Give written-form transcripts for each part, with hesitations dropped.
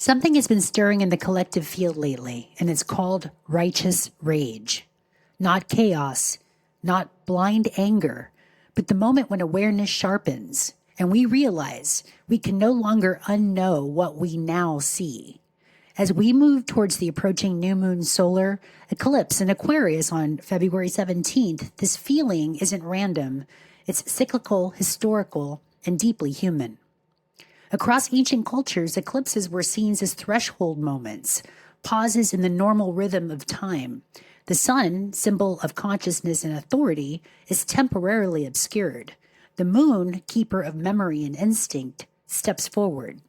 Something has been stirring in the collective field lately, and it's called righteous rage. Not chaos, not blind anger, but the moment when awareness sharpens and we realize we can no longer unknow what we now see. As we move towards the approaching new moon solar eclipse in Aquarius on February 17th, this feeling isn't random. It's cyclical, historical, and deeply human. Across ancient cultures, eclipses were seen as threshold moments, pauses in the normal rhythm of time. The sun, symbol of consciousness and authority, is temporarily obscured. The moon, keeper of memory and instinct, steps forward.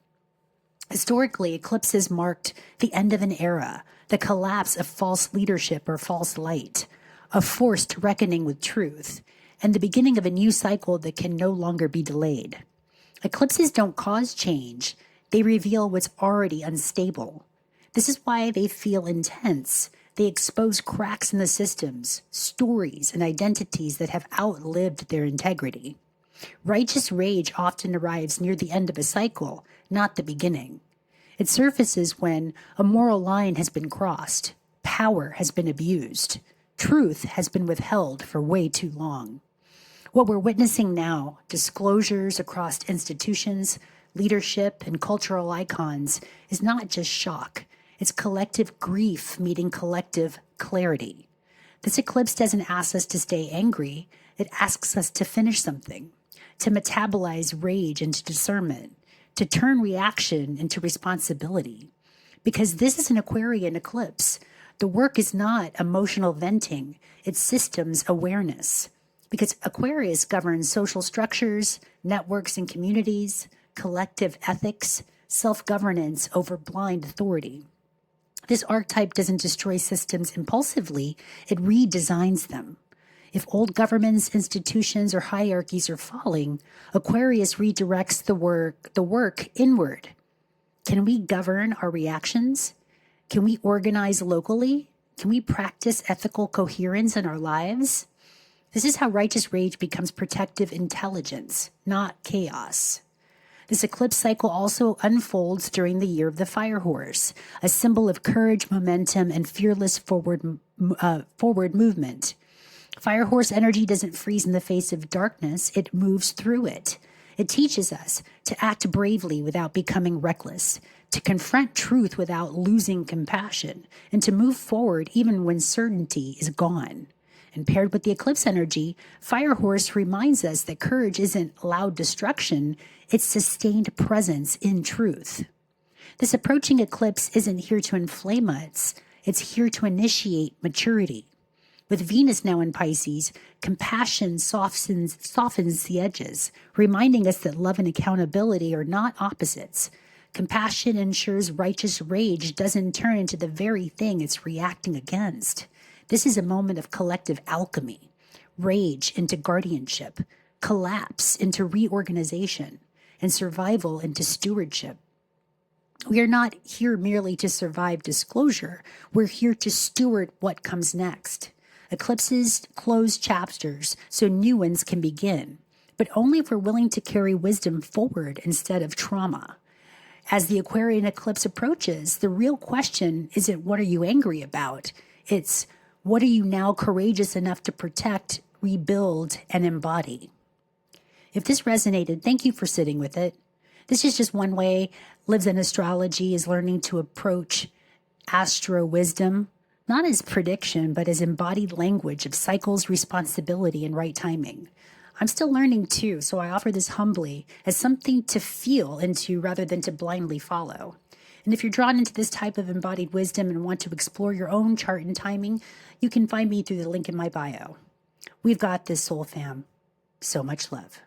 Historically, eclipses marked the end of an era, the collapse of false leadership or false light, a forced reckoning with truth, and the beginning of a new cycle that can no longer be delayed. Eclipses don't cause change, they reveal what's already unstable. This is why they feel intense. They expose cracks in the systems, stories, and identities that have outlived their integrity. Righteous rage often arrives near the end of a cycle, not the beginning. It surfaces when a moral line has been crossed, power has been abused, truth has been withheld for way too long. What we're witnessing now, disclosures across institutions, leadership, and cultural icons, is not just shock. It's collective grief meeting collective clarity. This eclipse doesn't ask us to stay angry. It asks us to finish something, to metabolize rage into discernment, to turn reaction into responsibility. Because this is an Aquarian eclipse. The work is not emotional venting, it's systems awareness. Because Aquarius governs social structures, networks and communities, collective ethics, self-governance over blind authority. This archetype doesn't destroy systems impulsively, it redesigns them. If old governments, institutions, or hierarchies are falling, Aquarius redirects the work inward. Can we govern our reactions? Can we organize locally? Can we practice ethical coherence in our lives? This is how righteous rage becomes protective intelligence, not chaos. This eclipse cycle also unfolds during the year of the fire horse, a symbol of courage, momentum, and fearless forward movement. Fire horse energy doesn't freeze in the face of darkness, it moves through it. It teaches us to act bravely without becoming reckless, to confront truth without losing compassion, and to move forward even when certainty is gone. And paired with the eclipse energy, Fire Horse reminds us that courage isn't loud destruction, it's sustained presence in truth. This approaching eclipse isn't here to inflame us, it's here to initiate maturity. With Venus now in Pisces, compassion softens the edges, reminding us that love and accountability are not opposites. Compassion ensures righteous rage doesn't turn into the very thing it's reacting against. This is a moment of collective alchemy, rage into guardianship, collapse into reorganization, and survival into stewardship. We are not here merely to survive disclosure. We're here to steward what comes next. Eclipses close chapters so new ones can begin, but only if we're willing to carry wisdom forward instead of trauma. As the Aquarian eclipse approaches, the real question isn't what are you angry about? It's what are you now courageous enough to protect, rebuild, and embody? If this resonated, thank you for sitting with it. This is just one way livzenastrology is learning to approach astro wisdom, not as prediction, but as embodied language of cycles, responsibility, and right timing. I'm still learning too, so I offer this humbly as something to feel into rather than to blindly follow. And if you're drawn into this type of embodied wisdom and want to explore your own chart and timing, you can find me through the link in my bio. We've got this, soul fam. So much love.